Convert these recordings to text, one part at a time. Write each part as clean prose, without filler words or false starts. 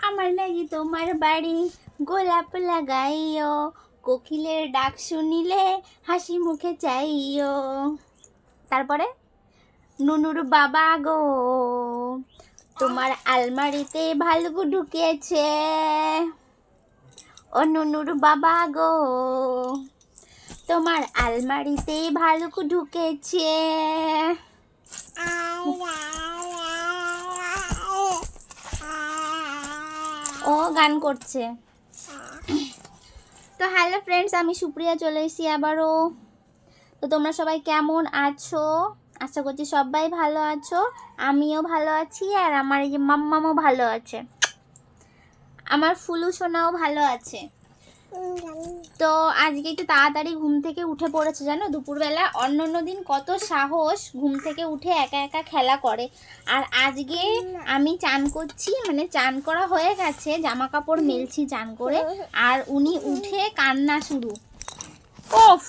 আমার লাগি তোমার বাড়ি গোলাপ লাগাইও, কোকিলের ডাক শুনিলে হাসি মুখে চাইও। তারপরে নুনুর বাবা গো তোমার আলমারিতে ভালুক ঢুকেছে। ও নুনুর বাবা গো তোমার আলমারিতে ভালুক ঢুকেছে। ও গান করছে। তো হ্যালো ফ্রেন্ডস, আমি সুপ্রিয়া চলে এসেছি আবারও। তো তোমরা সবাই কেমন আছো? আশা করছি সবাই ভালো আছো, আমিও ভালো আছি, আর আমার এই যে মাম্মামও ভালো আছে, আমার ফুলু সোনাও ভালো আছে। তো আজকে একটু তাড়াতাড়ি ঘুম থেকে উঠে পড়েছে জানো, দুপুরবেলা। অন্য দিন কত সাহস ঘুম থেকে উঠে একা একা খেলা করে, আর আজকে আমি চান করছি, মানে চান করা হয়ে গেছে, জামা কাপড় মেলছি চান করে, আর উনি উঠে কান্না শুরু। ওফ,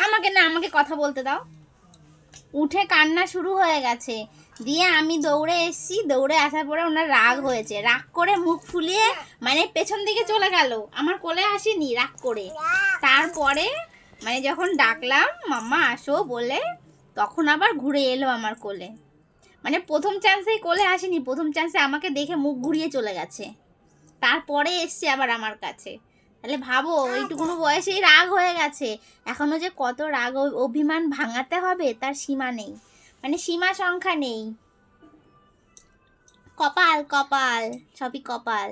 আমাকে কথা বলতে দাও। উঠে কান্না শুরু হয়ে গেছে, দিয়ে আমি দৌড়ে এসেছি। দৌড়ে আসার পরে ওনার রাগ হয়েছে, রাগ করে মুখ ফুলিয়ে মানে পেছন দিকে চলে গেল, আমার কোলে আসেনি রাগ করে। তারপরে মানে যখন ডাকলাম মাম্মা আসো বলে, তখন আবার ঘুরে এলো আমার কোলে। মানে প্রথম চান্সেই কোলে আসেনি, প্রথম চান্সে আমাকে দেখে মুখ ঘুরিয়ে চলে গেছে, তারপরে এসছে আবার আমার কাছে। তাহলে ভাবো, এইটুকুনো বয়সেই রাগ হয়ে গেছে। এখনো যে কত রাগ অভিমান ভাঙাতে হবে তার সীমা নেই, মানে সীমা সংখ্যা নেই। কপাল কপাল, সবই কপাল।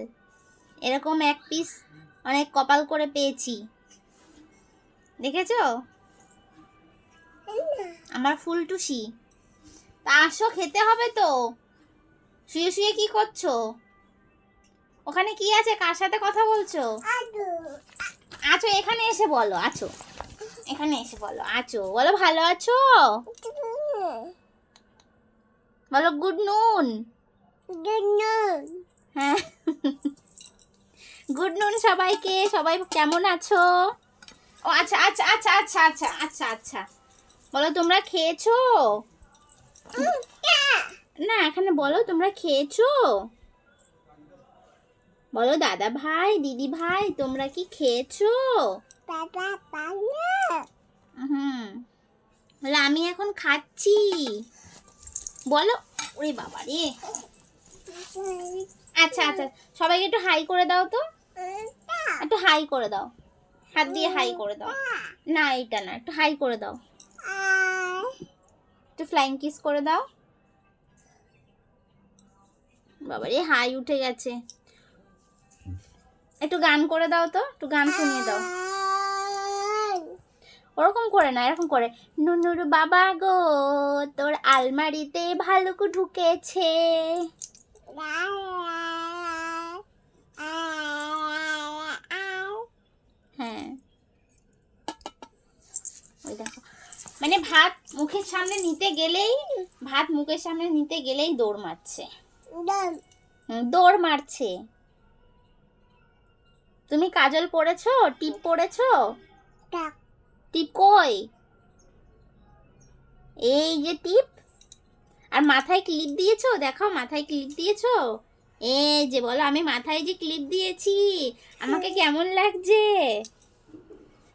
এরকম এক পিস অনেক কপাল করে পেয়েছি, দেখেছো আমার ফুলটুসি। তা আসো, খেতে হবে তো। শুয়ে শুয়ে কি করছো? ওখানে কি আছে? কার সাথে কথা বলছো? আছো, এখানে এসে বলো। আছো, এখানে এসে বলো। আছো বলো, ভালো আছো বলো। গুড নুন। হ্যাঁ, গুড নুন সবাইকে। সবাই কেমন আছো? ও আচ্ছা আচ্ছা আচ্ছা আচ্ছা আচ্ছা আচ্ছা আচ্ছা, বলো তোমরা খেয়েছো? না, এখানে বলো তোমরা খেয়েছো। বলো দাদা ভাই, দিদি ভাই, তোমরা কি খেয়েছো? বলো আমি এখন খাচ্ছি। বলো। ওরে বাবা রে। আচ্ছা আচ্ছা, সবাইকে একটু হাই করে দাও তো, একটু হাই করে দাও, হাত দিয়ে হাই করে দাও। না এইটা না, একটু হাই করে দাও, একটু ফ্লাইং কিস করে দাও। বাবারে হাই উঠে গেছে। একটু গান করে দাও তো, একটু গান শুনিয়ে দাও। ওরকম করে না, এরকম করে, নুনুর বাবা গো তোর আলমারিতে ভালুক ঢুকেছে। হ্যাঁ, ওই দেখো, মানে ভাত মুখের সামনে নিতে গেলেই দৌড় মারছে, দৌড় মারছে। তুমি কাজল পরেছো? টিপ পরেছো? টিপ কই? এই যে টিপ। আর মাথায় ক্লিপ দিয়েছো? দেখাও, মাথায় ক্লিপ দিয়েছো? এই যে বলো, আমি মাথায় যে ক্লিপ দিয়েছি, আমাকে কেমন লাগছে?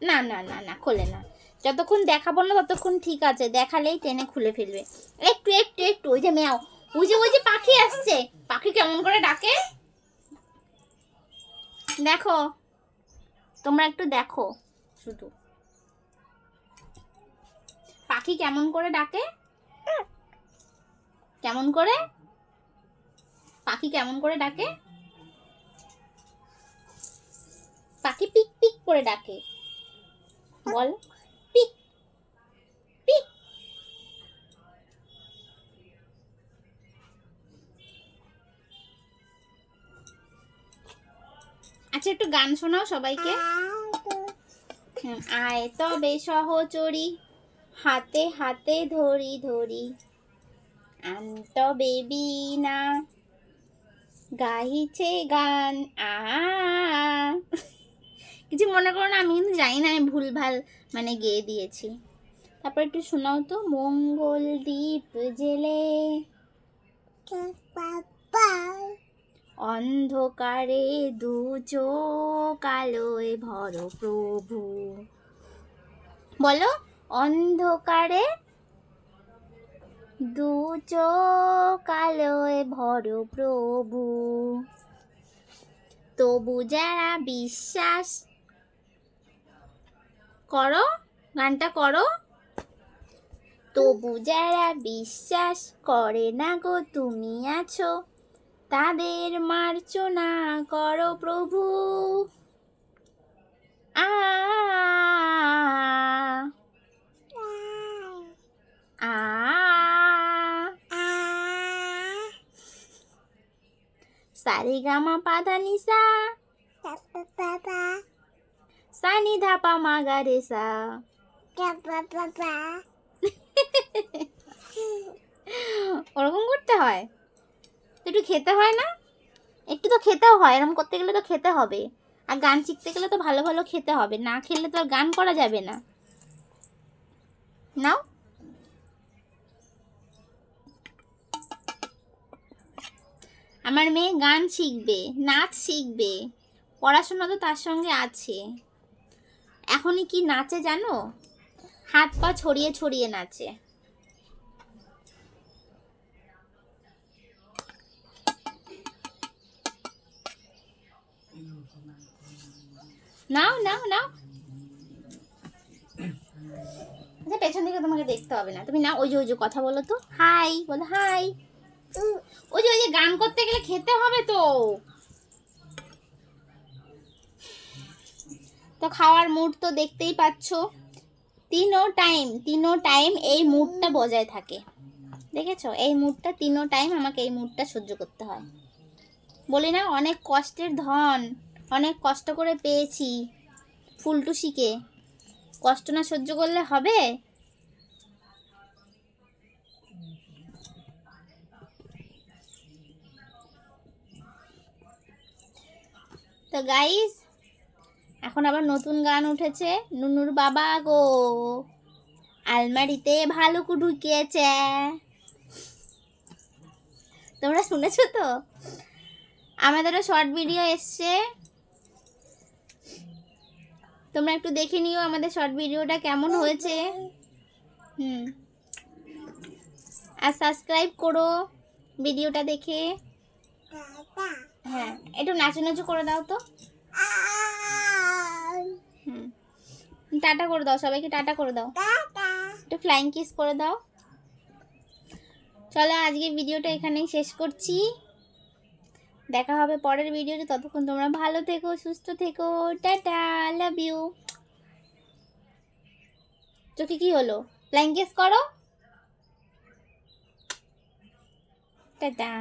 না না না না, খোলে না। যতক্ষণ দেখাবো না ততক্ষণ ঠিক আছে, দেখালেই টেনে খুলে ফেলবে। একটু একটু একটু। ওই যে ম্যাও, ওই যে পাখি আসছে, পাখি কেমন করে ডাকে দেখো, তোমরা একটু দেখো শুধু, পাখি কেমন করে ডাকে। কেমন করে পাখি কেমন করে ডাকে? পাখি পিক পিক করে ডাকে, বল পিক পিক। আচ্ছা, একটু গান শোনাও সবাইকে। আয় তবে সহচরী, হাতে হাতে ধরি ধরি, আন্ত বেবি না গাইছে গান। কিছু মনে করো না, আমি কিন্তু জানি না, আমি ভুলভাল মানে গেয়ে দিয়েছি। তারপর একটু শোনাও তো। মঙ্গল দ্বীপ জেলে অন্ধকারে দু চোখ আলোয় ভরো প্রভু। বলো, অন্ধকারে দু চোখ আলোয় ভরো প্রভু, তবু যারা বিশ্বাস করো, গানটা করো। তবু যারা বিশ্বাস করে না গো তুমি আছো, তাদের মার্জনা করো প্রভু। আ আ সারে গামা পাধা নিসা, সানি ধাপা মাগা রে সা। ওরকম করতে হয় তো, একটু খেতে হয় না? একটু তো খেতেও হয়, এরকম করতে গেলে তো খেতে হবে। আর গান শিখতে গেলে তো ভালো ভালো খেতে হবে, না খেলে তো আর গান করা যাবে না। নাও, আমার মেয়ে গান শিখবে, নাচ শিখবে, পড়াশোনা তো তার সঙ্গে আছে। এখনই কি নাচে জানো? হাত পা ছড়িয়ে ছড়িয়ে নাচে। নাও নাও নাও। আচ্ছা, পেছন দিকে তোমাকে দেখতে হবে না, তুমি না ওই যে কথা বলো তো, হাই বলো, হাই। ওই যে গান করতে গেলে খেতে হবে তো। তো খাওয়ার মুড তো দেখতেই পাচ্ছ, তিনো টাইম এই মুডটা বজায় থাকে। দেখেছো, এই মুডটা তিনো টাইম আমাকে এই মুডটা সহ্য করতে হয়। বলি না, অনেক কষ্টের ধন, অনেক কষ্ট করে পেয়েছি ফুলটুসিকে, কষ্ট না সহ্য করলে হবে? তো গাইস, এখন আবার নতুন গান উঠেছে, নুনুর বাবা গো আলমারিতে ভালুক ঢুকিয়েছে। তোমরা শুনেছো তো? আমাদেরও শর্ট ভিডিও এসছে, তোমরা একটু দেখে নিও আমাদের শর্ট ভিডিওটা কেমন হয়েছে। আর সাবস্ক্রাইব করো ভিডিওটা দেখে। হ্যাঁ, একটু নাচু নাচু করে দাও তো। টাটা করে দাও সবাইকে, টাটা করে দাও, একটু ফ্লাইং কিস করে দাও। চলো, আজকে ভিডিওটা এখানেই শেষ করছি। দেখা হবে পরের ভিডিওতে, ততক্ষণ তোমরা ভালো থেকো, সুস্থ থেকো, টাটা, লাভ ইউ। চোখে কি হলো? ফ্লাইং কিস করো, টাটা।